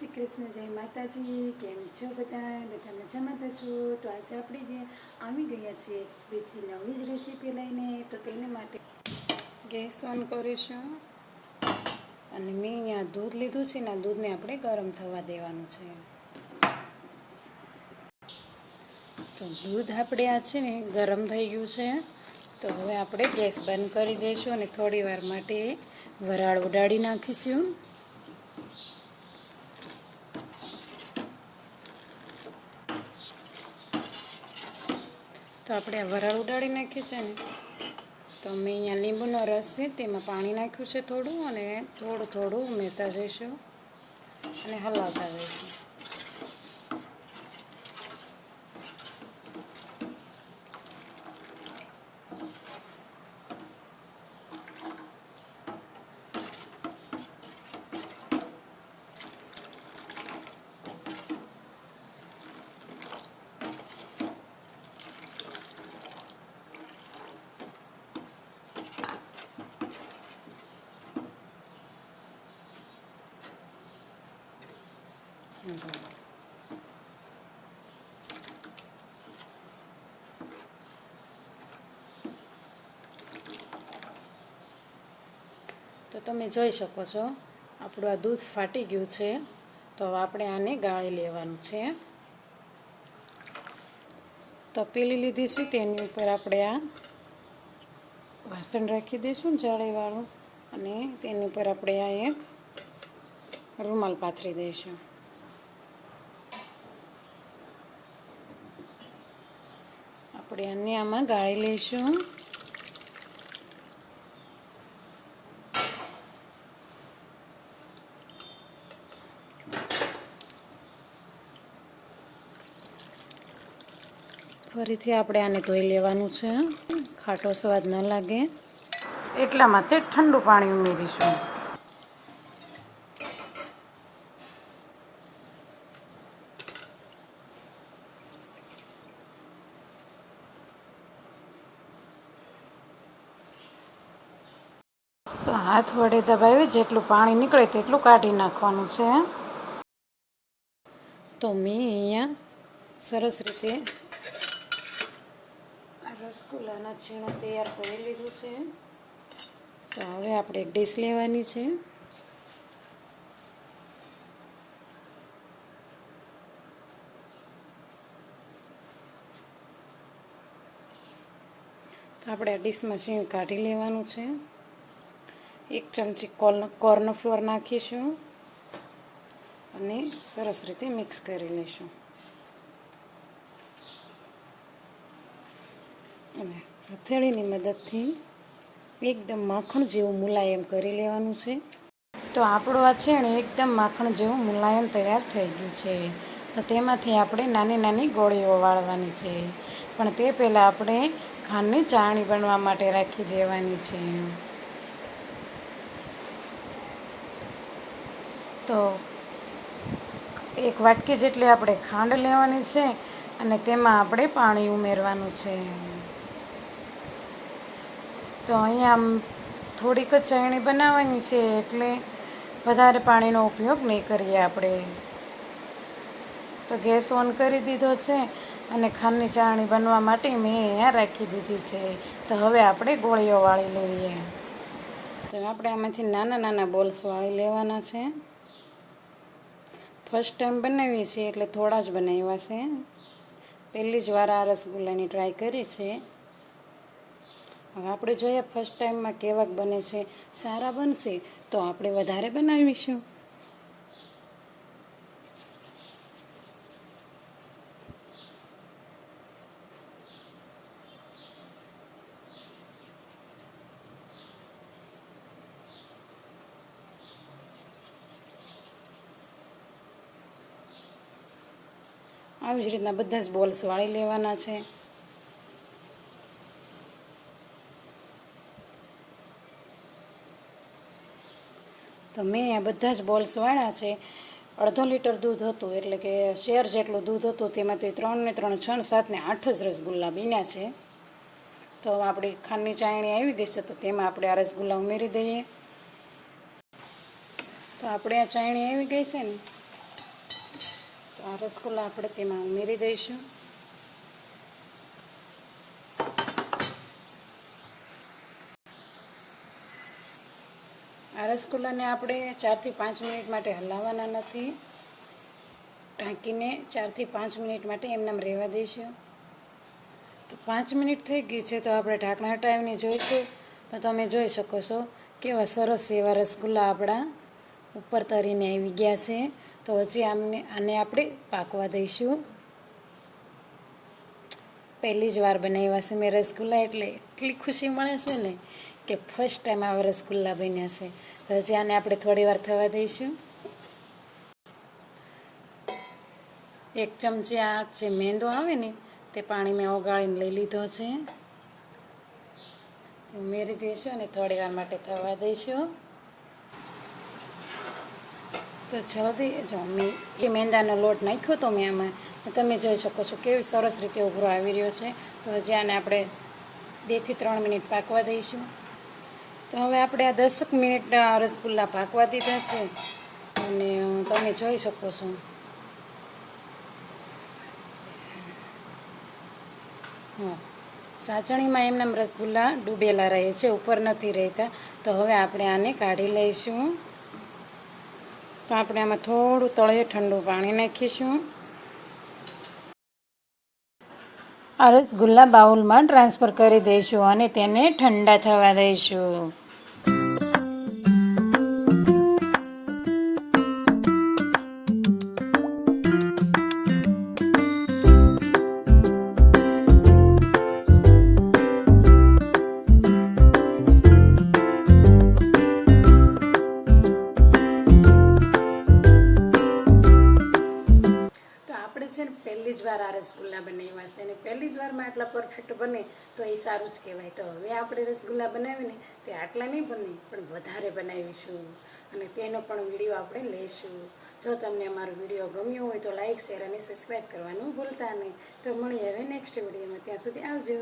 શ્રી કૃષ્ણ, જય માતાજી. કેમ છો બધા મજામાં થશો? તો આજે આપણે આવી ગયા છીએ બીજી નવી જ રેસીપી લઈને. તો તેને માટે ગેસ ઓન કરીશું અને મેં અહીંયા દૂધ લીધું છે ને દૂધને આપણે ગરમ થવા દેવાનું છે. તો દૂધ આપણે આ છે ને ગરમ થઈ ગયું છે. તો હવે આપણે ગેસ બંધ કરી દઈશું અને થોડી વાર માટે વરાળ ઉડાડી નાખીશું. તો આપણે આ વરાળ ઉડાડી નાખ્યું છે ને, તો મેં અહીંયા લીંબુનો રસ છે તેમાં પાણી નાખ્યું છે થોડું, અને થોડું ઉમેરતા જઈશું અને હલાવતા જઈશું. તો તમે જોઈ શકો છો આપણું આ દૂધ ફાટી ગયું છે. તો હવે આપણે આને ગાળી લેવાનું છે. તપેલી લીધી છે તેની ઉપર આપણે આ વાસણ રાખી દઈશું જાળીવાળું, અને તેની ઉપર આપણે આ એક રૂમાલ પાથરી દઈશું. આપણે આને આમાં ગાળી લઈશું. ફરીથી આપણે આને ધોઈ લેવાનું છે, ખાટો સ્વાદ ન લાગે એટલા માટે ઠંડુ પાણી ઉમેરીશું. તો હાથ વડે દબાવી જેટલું પાણી નીકળે તેટલું કાઢી નાખવાનું છે. તો મેં અહીંયા સરસ રીતે રસગુલ્લાનો છીણો તૈયાર કરી લીધું છે. તો હવે આપણે એક ડીશ લેવાની છે. તો આપણે આ ડીશમાં છીણ કાઢી લેવાનું છે. 1 ચમચી કોર્નફ્લોર નાખીશું અને સરસ રીતે મિક્સ કરી લઈશું. અને હથેળીની મદદથી એકદમ માખણ જેવું મુલાયમ કરી લેવાનું છે. તો આપણું આ છે ને એકદમ માખણ જેવું મુલાયમ તૈયાર થઈ ગયું છે. તો તેમાંથી આપણે નાની નાની ગોળીઓ વાળવાની છે, પણ તે પહેલાં આપણે ખાંડની ચાળણી બનવા માટે રાખી દેવાની છે. તો 1 વાટકી જેટલી આપણે ખાંડ લેવાની છે અને તેમાં આપણે પાણી ઉમેરવાનું છે. તો અહીંયા થોડીક જ ચાળણી બનાવવાની છે, એટલે વધારે પાણીનો ઉપયોગ નહીં કરીએ આપણે. તો ગેસ ઓન કરી દીધો છે અને ખાંડની ચાળણી બનવા માટે મેં અહીંયા રાખી દીધી છે. તો હવે આપણે ગોળીઓ વાળી લઈએ. તો આપણે આમાંથી નાના નાના બોલ્સ વાળી લેવાના છે. ફર્સ્ટ ટાઈમ બનાવીએ છીએ એટલે થોડા જ બનાવ્યા છે. પહેલી જ વાર આ રસગુલ્લાની ટ્રાય કરી છે. હવે આપણે જોઈએ ફર્સ્ટ ટાઈમમાં કેવાક બને છે. સારા બનશે તો આપણે વધારે બનાવીશું. આવી જ રીતના બધા જ બોલ્સ વાળી લેવાના છે. તો મેં આ બધા જ બોલ્સ વાળ્યા છે. 1/2 લીટર દૂધ હતું, એટલે કે શેર જેટલું દૂધ હતું, તેમાંથી 3 ને 3 6 7 ને 8 જ રસગુલ્લા બન્યા છે. તો આપણી ખાંડની ચાળણી આવી ગઈ છે, તો તેમાં આપણે આ રસગુલ્લા ઉમેરી દઈએ. તો આપણે આ ચાળણી આવી ગઈ છે ને, તો આ રસગુલ્લા આપણે તેમાં ઉમેરી દઈશું. આ રસગુલ્લાને આપણે 4 થી 5 મિનિટ માટે હલાવવાના નથી. ઢાંકીને 4 થી 5 મિનિટ માટે એમનેમ રહેવા દઈશું. તો 5 મિનિટ થઈ ગઈ છે, તો આપણે ઢાંકણા હટાવીને જોઈશું તો તમે જોઈ શકો છો કેવા સરસ એવા રસગુલ્લા આપણા ઉપર તરીને આવી ગયા છે. તો હજી આને આપણે પાકવા દઈશું. પહેલી જ વાર બનાવ્યા છે મેં રસગુલ્લા, એટલે એટલી ખુશી મળે છે ને કે ફર્સ્ટ ટાઈમ આવા રસગુલ્લા બન્યા છે. તો હજી આને આપણે થોડી વાર થવા દઈશું. 1 ચમચી આ જે મેંદો આવે ને તે પાણી મેં ઓગાળીને લઈ લીધો છે. ઉમેરી દઈશું અને થોડી વાર માટે થવા દઈશું. તો જલ્દી જો મેં મેંદાનો લોટ નાખ્યો તો મેં આમાં, તમે જોઈ શકો છો કેવી સરસ રીતે ઉભરો આવી રહ્યો છે. તો હજી આને આપણે 2 થી 3 મિનિટ પાકવા દઈશું. તો હવે આપણે આ 10 મિનિટ રસગુલ્લા પાકવા દીધા છે અને તમે જોઈ શકો છો સાચણીમાં એમનામ રસગુલ્લા ડૂબેલા રહે છે, ઉપર નથી રહેતા. તો હવે આપણે આને કાઢી લઈશું. તો આપણે આમાં થોડું તળિયે ઠંડુ પાણી નાખીશું. આ રસગુલ્લા બાઉલમાં ટ્રાન્સફર કરી દઈશું અને તેને ઠંડા થવા દઈશું. છે ને પહેલી જ વાર આ રસગુલ્લા બનાવ્યા છે અને પહેલી જ વારમાં આટલા પરફેક્ટ બને તો એ સારું જ કહેવાય. તો હવે આપણે રસગુલ્લા બનાવીને તે આટલા નહીં બને પણ વધારે બનાવીશું અને તેનો પણ વિડીયો આપણે લઈશું. જો તમને અમારો વિડીયો ગમ્યો હોય તો લાઇક, શેર અને સબસ્ક્રાઈબ કરવાનું ભૂલતા નહીં. તો મળીએ હવે નેક્સ્ટ વિડીયોમાં. ત્યાં સુધી આવજો.